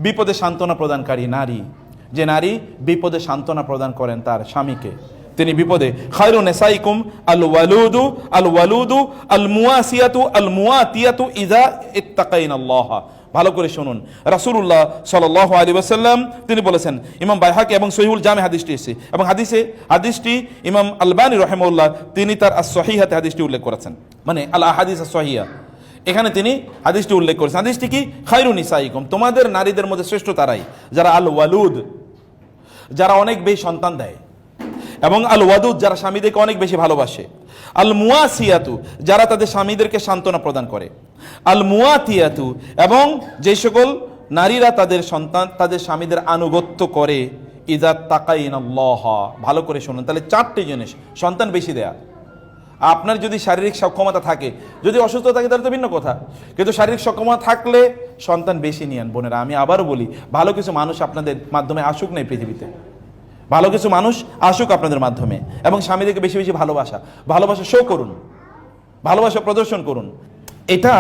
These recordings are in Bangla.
বিপদে সান্ত্বনা প্রদানকারী নারী, যে নারী বিপদে সান্ত্বনা প্রদান করেন তার স্বামীকে, তিনি বিপদে। খায়রু নিসাইকুম আল ওয়ালুদু আল মুয়াসিয়াতু আল মুয়াতিয়াতু ইযা ইত্তাকাইনাল্লাহ। ভালো করে শুনুন, রাসূলুল্লাহ সাল্লাল্লাহু আলাইহি ওয়াসাল্লাম তিনি বলেছেন, ইমাম বাইহাকি এবং সহিহুল জামে হাদিসটি এসেছে, এবং হাদিসটি ইমাম আলবানী রাহিমাহুল্লাহ তিনি তার আস-সহিহাতে হাদিসটি উল্লেখ করেছেন, মানে আল আহাদিস আস-সহিহা, এখানে তিনি হাদিসটি উল্লেখ করেছেন। হাদিসটি কি? খায়রু নিসাইকুম, তোমাদের নারীদের মধ্যে শ্রেষ্ঠ তারাই যারা আল ওয়ালুদ, যারা অনেক বেশি সন্তান দেয়, এবং আল ওয়াদুদ, যারা স্বামীদেরকে অনেক বেশি ভালোবাসে, আল মুয়াসিয়াতু, যারা তাদের স্বামীদেরকে সান্ত্বনা প্রদান করে, আল মুয়াতিয়াতু, এবং যে সকল নারীরা তাদের স্বামীদের আনুগত্য করে, ইযা তাকাইনাল্লাহ। ভালো করে শুনুন, তাহলে চারটি জিনিস, সন্তান বেশি দেয়া, আপনার যদি শারীরিক সক্ষমতা থাকে, যদি অসুস্থ থাকে তাহলে তো ভিন্ন কথা, কিন্তু শারীরিক সক্ষমতা থাকলে সন্তান বেশি নিয়েন। বোনেরা, আমি আবারও বলি, ভালো কিছু মানুষ আপনাদের মাধ্যমে আসুক না এই পৃথিবীতে, ভালো কিছু মানুষ আসুক আপনাদের মাধ্যমে, এবং স্বামীদেরকে বেশি বেশি ভালোবাসা শো করুন, ভালোবাসা প্রদর্শন করুন। এটা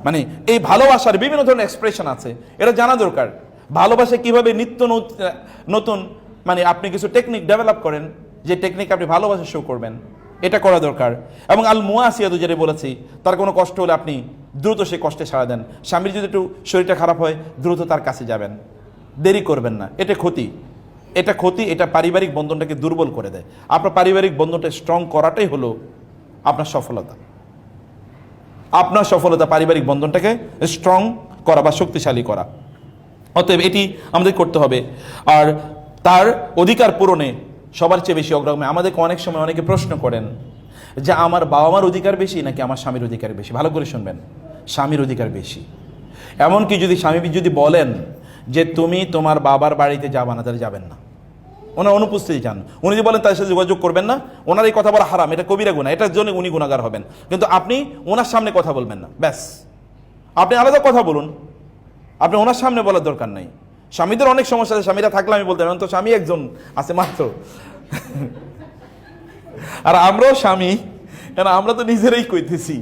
মানে এই ভালোবাসার বিভিন্ন ধরনের এক্সপ্রেশন আছে, এটা জানা দরকার। ভালোবাসা কিভাবে নিত্য নতুন, মানে আপনি কিছু টেকনিক ডেভেলপ করেন, যে টেকনিক আপনি ভালোবাসা শো করবেন, এটা করা দরকার। এবং আল মুয়াসিয়াতু, যেটা বলেছি, তার কোনো কষ্ট হলে আপনি দ্রুত সেই কষ্টে সাড়া দেন। স্বামীর যদি একটু শরীরটা খারাপ হয়, দ্রুত তার কাছে যাবেন, দেরি করবেন না। এটা ক্ষতি, এটা পারিবারিক বন্ধনটাকে দুর্বল করে দেয়। আপনার পারিবারিক বন্ধনটা স্ট্রং করাটাই হলো আপনার সফলতা। পারিবারিক বন্ধনটাকে স্ট্রং করা বা শক্তিশালী করা। অতএব এটি আমাদের করতে হবে। আর তার অধিকার পূরণে সবার চেয়ে বেশি অগ্রগামী। আমাদেরকে অনেক সময় অনেকে প্রশ্ন করেন যে আমার বাবা মার অধিকার বেশি নাকি আমার স্বামীর অধিকার বেশি। ভালো করে শুনবেন, স্বামীর অধিকার বেশি। এমনকি যদি স্বামী যদি বলেন যে তুমি তোমার বাবার বাড়িতে যাবা না, তাহলে যাবেন না, ওনার অনুপস্থিতি চান, উনি যদি বলেন তার সাথে যোগাযোগ করবেন না, ওনার এই কথা বলা হারাম, এটা কবিরা গুনাহ, এটার জন্য উনি গুনাহগার হবেন। কিন্তু আপনি ওনার সামনে কথা বলবেন না, ব্যাস, আপনি আলাদা কথা বলুন, আপনি ওনার সামনে বলার দরকার নাই। স্বামীদের অনেক সমস্যা আছে, স্বামীরা থাকলে আমি বলতে পারি, তো স্বামী একজন আছে মাত্র, আর আমরাও স্বামী, কেন আমরা তো নিজেরাই কইতেছি।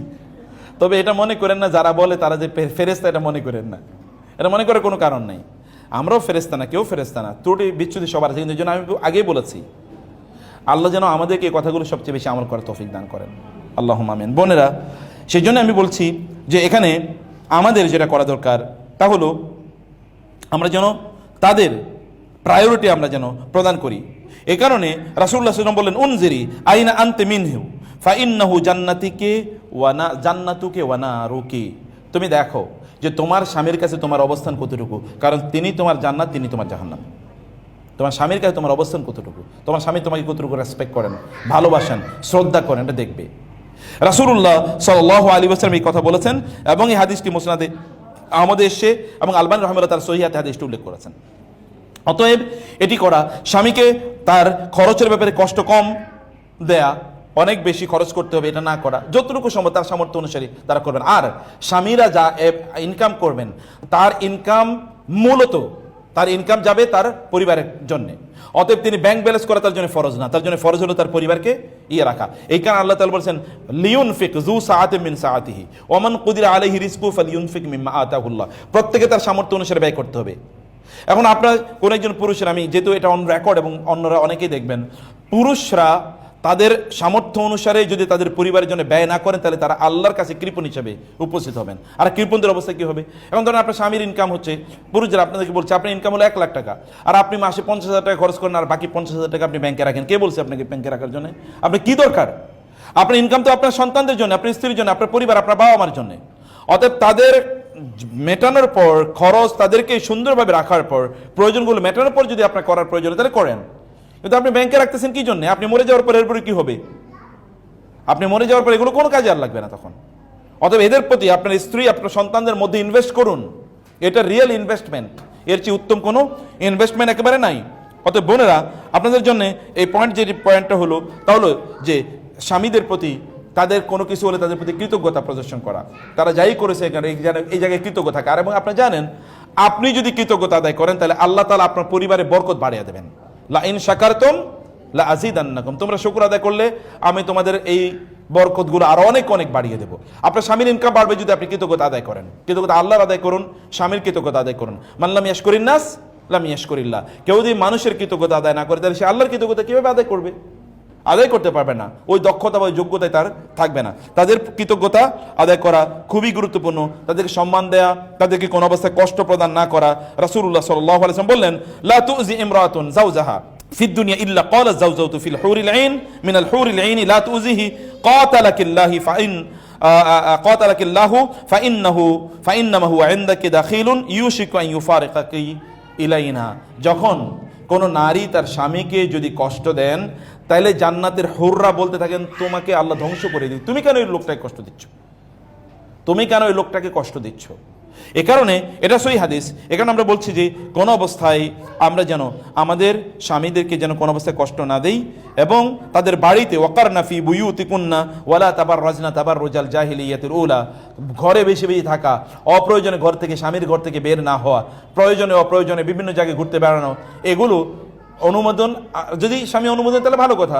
তবে এটা মনে করেন না যারা বলে তারা যে ফেরেশতা, এটা মনে করেন না, এটা মনে করার কোনো কারণ নাই। আমরাও ফেরেশতা না, কেউ ফেরেশতা না, ত্রুটি বিচ্যুতি সবার আছে। কিন্তু এই জন্য আমি আগেই বলেছি, আল্লাহ যেন আমাদেরকে এই কথাগুলো সবচেয়ে বেশি আমল করার তৌফিক দান করেন, আল্লাহুম্মা আমিন। বোনেরা, সেই জন্য আমি বলছি যে এখানে আমাদের যেটা করা দরকার তা হলো আমরা যেন তাদের প্রায়োরিটি আমরা যেন প্রদান করি। এ কারণে রাসূলুল্লাহ সাল্লাল্লাহু আলাইহি ওয়াসাল্লাম বললেন, উনজিরি আইনা আনতে মিনহু ফাইন্নাহু জান্নাতুকে ওয়া নারুকি। তুমি দেখো যে তোমার স্বামীর কাছে তোমার অবস্থান কতটুকু, কারণ তিনি তোমার জান্নাত, তিনি তোমার জাহান্নাম। তোমার স্বামীর কাছে তোমার অবস্থান কতটুকু, তোমার স্বামী তোমাকে কতটুকু রেসপেক্ট করেন, ভালোবাসেন, শ্রদ্ধা করেন, এটা দেখবে। রাসূলুল্লাহ সাল্লাল্লাহু আলাইহি ওয়াসাল্লাম এই কথা বলেছেন, এবং এই হাদিসটি মুসনাদে আহমদে এসেছে, এবং আলবানী রাহিমাহুল্লাহ তার সহিহাতে হাদিসটি উল্লেখ করেছেন। অতএব এটি করা, স্বামীকে তার খরচের ব্যাপারে কষ্ট কম দেয়া, অনেক বেশি খরচ করতে হবে এটা না করা, যতটুকু সম্ভব তার সামর্থ্য অনুসারে তারা করবেন। আর স্বামীরা যা ইনকাম করবেন, তার ইনকাম মূলত তার ইনকাম যাবে তার পরিবারের জন্য। অতএব তিনি ব্যাংক ব্যালেন্স করা তার জন্য ফরজ না, তার জন্য ফরজ হলো তার পরিবারকে রাখা। এই কারণে আল্লাহ তাআলা বলেছেন, লিয়ুনফিক যু সাআতিন মিন সাআতিহি ওয়া মান কুদিরা আলাইহি রিজকুহু ফালিয়ুনফিক মিম্মা আতাহুল্লাহ। প্রত্যেকে তার সামর্থ্য অনুসারে ব্যয় করতে হবে। এখন আপনার কোন একজন পুরুষের, আমি যেহেতু এটা অন রেকর্ড এবং অন্যরা অনেকেই দেখবেন, পুরুষরা তাদের সামর্থ্য অনুসারে যদি তাদের পরিবারের জন্য ব্যয় না করেন, তাহলে তারা আল্লাহর কাছে কৃপণ হিসেবে উপস্থিত হবেন। আর কৃপণদের অবস্থা কি হবে? এখন ধরেন আপনার স্বামীর ইনকাম হচ্ছে, পুরুষরা আপনাদেরকে বলছে আপনার ইনকাম হলো 1 লাখ টাকা, আর আপনি মাসে 50,000 টাকা খরচ করেন, আর বাকি 50,000 টাকা আপনি ব্যাংকে রাখেন। কে বলছে আপনাকে ব্যাংকে রাখার জন্য? আপনার কি দরকার? আপনার ইনকাম তো আপনার সন্তানদের জন্য, আপনার স্ত্রীর জন্য, আপনার পরিবার, আপনার বাবা মার জন্য। অতএব তাদের মেটানোর পর, খরচ তাদেরকে সুন্দরভাবে রাখার পর, প্রয়োজনগুলো মেটানোর পর যদি আপনার করার প্রয়োজন তাহলে করেন। কিন্তু আপনি ব্যাংকে রাখতেছেন কি জন্য? আপনি মরে যাওয়ার পর এরপরে কি হবে? আপনি মরে যাওয়ার পর এগুলো কোনো কাজে আর লাগবে না তখন। অতএব এদের প্রতি আপনার স্ত্রী, আপনার সন্তানদের মধ্যে ইনভেস্ট করুন, এটা রিয়েল ইনভেস্টমেন্ট, এর চেয়ে উত্তম কোনো ইনভেস্টমেন্ট একেবারে নাই। অতএব বোনেরা, আপনাদের জন্য এই পয়েন্টটা হলো তা হলো যে স্বামীদের প্রতি তাদের কোনো কিছু হলে তাদের প্রতি কৃতজ্ঞতা প্রদর্শন করা, তারা যাই করেছে এই জায়গায় কৃতজ্ঞ থাকা। আর এবং আপনি জানেন, আপনি যদি কৃতজ্ঞতা আদায় করেন তাহলে আল্লাহ তাআলা আপনার পরিবারে বরকত বাড়িয়ে দেবেন। লা ইন শাকারতুম লা আযীদান্নাকুম, তোমরা শুকর আদায় করলে আমি তোমাদের এই বরকতগুলো আরো অনেক অনেক বাড়িয়ে দেবো। আপনার স্বামীর ইনকাম বাড়বে যদি আপনি কৃতজ্ঞতা আদায় করেন। কৃতজ্ঞতা আল্লাহর আদায় করুন, স্বামীর কৃতজ্ঞতা আদায় করুন। মাল্লাম ইয়াশকুরিন নাস লাম ইয়াশকুরিল্লাহ। কেউ যদি মানুষের কৃতজ্ঞতা আদায় না করে তাহলে সে আল্লাহর কৃতজ্ঞতা কিভাবে আদায় করবে? আদায় করতে পারবে না, ওই দক্ষতা বা ওই যোগ্যতায় তার থাকবে না। তাদের কৃতজ্ঞতা আদায় করা খুবই গুরুত্বপূর্ণ, তাদেরকে সম্মান দেয়া, তাদেরকে কোনো অবস্থায় কষ্ট প্রদান না করা। রাসূলুল্লাহ সাল্লাল্লাহু আলাইহি ওয়াসাল্লাম বললেন, লা তুজি ইমরাতুন যাওজাহা ফিদ দুনিয়া ইল্লা ক্বালাত যাওজাতু ফিল হুরিল আইন মিনাল হুরিল আইন লা তুজিহি ক্বাতালাকিল্লাহি ফাইন ক্বাতালাকিল্লাহু ফাইন্নামা হুয়া ইনদাকি দাখিলুন ইউশিকু আন ইউফারিকাকি ইলাইনা। যখন কোনো নারী তার স্বামীকে যদি কষ্ট দেন, তাইলে জান্নাতের হুররা বলতে থাকেন, তোমাকে আল্লাহ ধ্বংস করে দিই, তুমি কেন ওই লোকটাকে কষ্ট দিচ্ছ, তুমি কেন ওই লোকটাকে কষ্ট দিচ্ছ। এ কারণে এটা সহিহ হাদিস। এখানে আমরা বলছি যে কোনো অবস্থায় আমরা যেন আমাদের স্বামীদেরকে যেন কোনো অবস্থায় কষ্ট না দেই, এবং তাদের বাড়িতে ওয়াকারনা ফি বুয়ুতিকুন্না ওয়ালা তাবাররাজনা তাবাররুজাল জাহিলিয়াতিল উলা, ঘরে বেশি বেশি থাকা, অপ্রয়োজনে ঘর থেকে স্বামীর ঘর থেকে বের না হওয়া, প্রয়োজনে অপ্রয়োজনে বিভিন্ন জায়গায় ঘুরতে বেড়ানো, এগুলো অনুমোদন, যদি স্বামী অনুমোদন তাহলে ভালো কথা।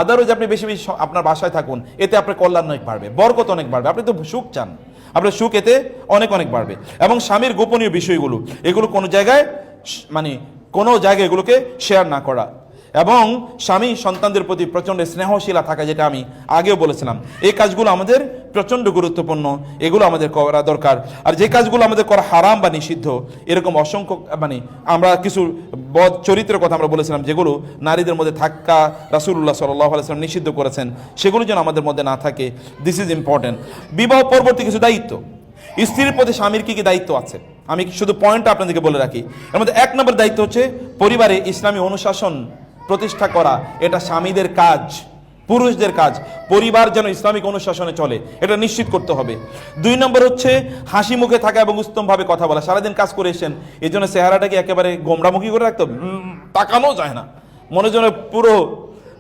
আদারওয়াইজ আপনি বেশি বেশি আপনার বাসায় থাকুন, এতে আপনার কল্যাণ অনেক বাড়বে, বরকত অনেক বাড়বে। আপনি তো সুখ চান, আপনার সুখ এতে অনেক অনেক বাড়বে। এবং স্বামীর গোপনীয় বিষয়গুলো, এগুলো কোনো জায়গায় মানে কোনো জায়গায় এগুলোকে শেয়ার না করা, এবং স্বামী সন্তানদের প্রতি প্রচণ্ড স্নেহশীলা থাকা, যেটা আমি আগেও বলেছিলাম। এই কাজগুলো আমাদের প্রচণ্ড গুরুত্বপূর্ণ, এগুলো আমাদের করা দরকার। আর যে কাজগুলো আমাদের করা হারাম বা নিষিদ্ধ, এরকম অসংখ্য মানে আমরা কিছু বদ চরিত্রের কথা আমরা বলেছিলাম, যেগুলো নারীদের মধ্যে থাকা রাসূলুল্লাহ সাল্লাল্লাহু আলাইহি ওয়াসাল্লাম নিষিদ্ধ করেছেন, সেগুলো যেন আমাদের মধ্যে না থাকে। This is important. বিবাহ পরবর্তী কিছু দায়িত্ব, স্ত্রীর প্রতি স্বামীর কি কি দায়িত্ব আছে, আমি শুধু পয়েন্টটা আপনাদেরকে বলে রাখি। এর মধ্যে 1 নম্বর দায়িত্ব হচ্ছে পরিবারে ইসলামী অনুশাসন প্রতিষ্ঠা করা। এটা স্বামীদের কাজ, পুরুষদের কাজ। পরিবার যেন ইসলামিক অনুশাসনে চলে, এটা নিশ্চিত করতে হবে। 2 নম্বর হচ্ছে হাসি মুখে থাকা এবং উত্তমভাবে কথা বলা। সারাদিন কাজ করে এসেছেন, এই জন্য চেহারাটাকে একেবারে গোমরামুখী করে রাখতে হবে, তাকানো যায় না, মনে যেন পুরো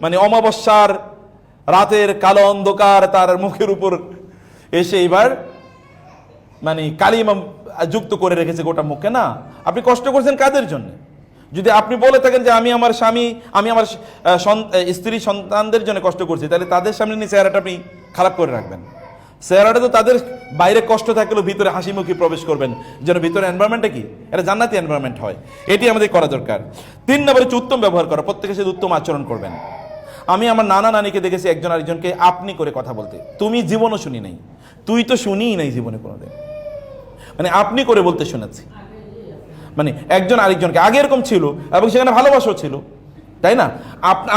মানে অমাবস্যার রাতের কালো অন্ধকার তার মুখের উপর এসে এবার মানে কালিমা যুক্ত করে রেখেছে গোটা মুখে। না, আপনি কষ্ট করছেন কাদের জন্য? যদি আপনি বলে থাকেন যে আমি আমার স্বামী, আমি আমার স্ত্রী সন্তানদের জন্য কষ্ট করছি, তাহলে তাদের সামনে নিয়ে চেহারাটা আপনি খারাপ করে রাখবেন। চেহারাটা তো তাদের বাইরে কষ্ট থাকলেও ভিতরে হাসি মুখে প্রবেশ করবেন, যেন ভিতরে এনভায়রনমেন্টটা কি এটা জান্নাতি এনভায়রনমেন্ট হয়। এটি আমাদের করা দরকার। 3 নম্বরে হচ্ছে উত্তম ব্যবহার করা, প্রত্যেকের সাথে উত্তম আচরণ করবেন। আমি আমার নানা নানিকে দেখেছি একজন আরেকজনকে আপনি করে কথা বলতে, তুমি জীবনও শুনি নাই, তুই তো শুনিই নাই জীবনে কোনোদিন, মানে আপনি করে বলতে শুনেছি। মানে একজন আরেকজনকে, আগে এরকম ছিল এবং সেখানে ভালোবাসাও ছিল, তাই না?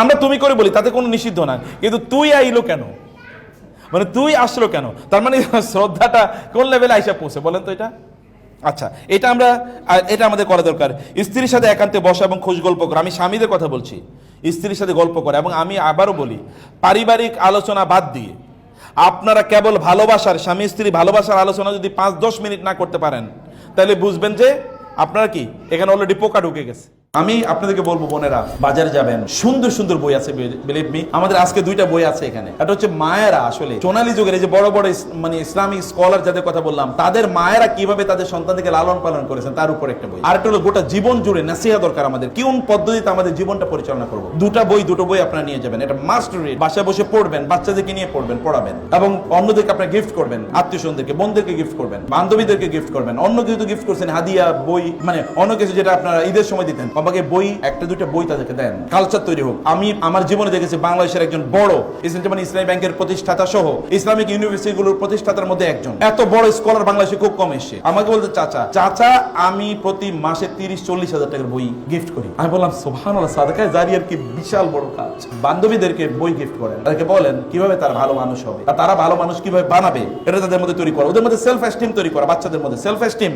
আমরা তুমি করে বলি, তাতে কোনো নিষিদ্ধ না, কিন্তু তুই আইলো কেন, মানে তুই আসলো কেন, তার মানে শ্রদ্ধাটা কোন লেভেলে আইসা পৌঁছে বলেন তো এটা। আচ্ছা, এটা আমাদের করা দরকার। স্ত্রীর সাথে একান্তে বসা এবং খোঁজ গল্প করা। আমি স্বামীদের কথা বলছি, স্ত্রীর সাথে গল্প করা। এবং আমি আবারও বলি, পারিবারিক আলোচনা বাদ দিয়ে আপনারা কেবল ভালোবাসার, স্বামী স্ত্রী ভালোবাসার আলোচনা যদি 5-10 মিনিট না করতে পারেন, তাহলে বুঝবেন যে আপনারা কি এখানে অলরেডি পোকা ঢুকে গেছে। আমি আপনাদেরকে বলবো, বোনেরা বাজারে যাবেন, সুন্দর সুন্দর বই আছে, বিলিভ মি। আমাদের আজকে 2টা বই আছে এখানে। এটা হচ্ছে মায়েরা আসলে সোনালী যুগের এই যে বড় বড় মানে ইসলামিক স্কলার যাদের কথা বললাম, তাদের মায়েরা কিভাবে তাদের সন্তানদেরকে লালন পালন করেছেন তার উপর একটা বই। আর একটা হলো গোটা জীবন জুড়ে নাসিহা দরকার আমাদের, কোন পদ্ধতিতে আমাদের জীবনটা পরিচালনা করবো। দুটো বই আপনারা নিয়ে যাবেন, এটা মাস্ট রিড। বাসায় বসে পড়বেন, বাচ্চাদেরকে নিয়ে পড়বেন, পড়াবেন, এবং অন্যদেরকে আপনারা গিফট করবেন, আত্মীয় স্বজনদেরকে, বোনদেরকে গিফট করবেন, বান্ধবীদেরকে গিফট করবেন। অন্য কিছু গিফট করছেন, হাদিয়া, বই, মানে অন্য কিছু যেটা আপনারা ঈদের সময় দিতেন, বাবাকে বই, 1-2টা বই তাদেরকে দেন, কালচার তৈরি হোক। আমি আমার জীবনে দেখেছি বাংলাদেশের একজন বড় ইসলামী ব্যাংকের প্রতিষ্ঠাতা সহ ইসলামিক ইউনিভার্সিটিগুলোর প্রতিষ্ঠাতার মধ্যে একজন, এত বড় স্কলার বাংলাদেশে খুব কম এসে আমাকে বলতে, চাচা আমি প্রতি মাসে 30-40 হাজার টাকার বই গিফট করি। আমি বললাম সুবহানাল্লাহ, সাদাকায়ে জারিয়ার কি বিশাল বড় কাজ। বান্ধবীদেরকে বই গিফট করেন, তাদেরকে বলেন কিভাবে তারা ভালো মানুষ হবে, আর তারা ভালো মানুষ কিভাবে বানাবে, এটা তাদের মধ্যে তৈরি করা, ওদের মধ্যে সেলফ এস্টিম তৈরি করা, বাচ্চাদের মধ্যে সেলফ এস্টিম।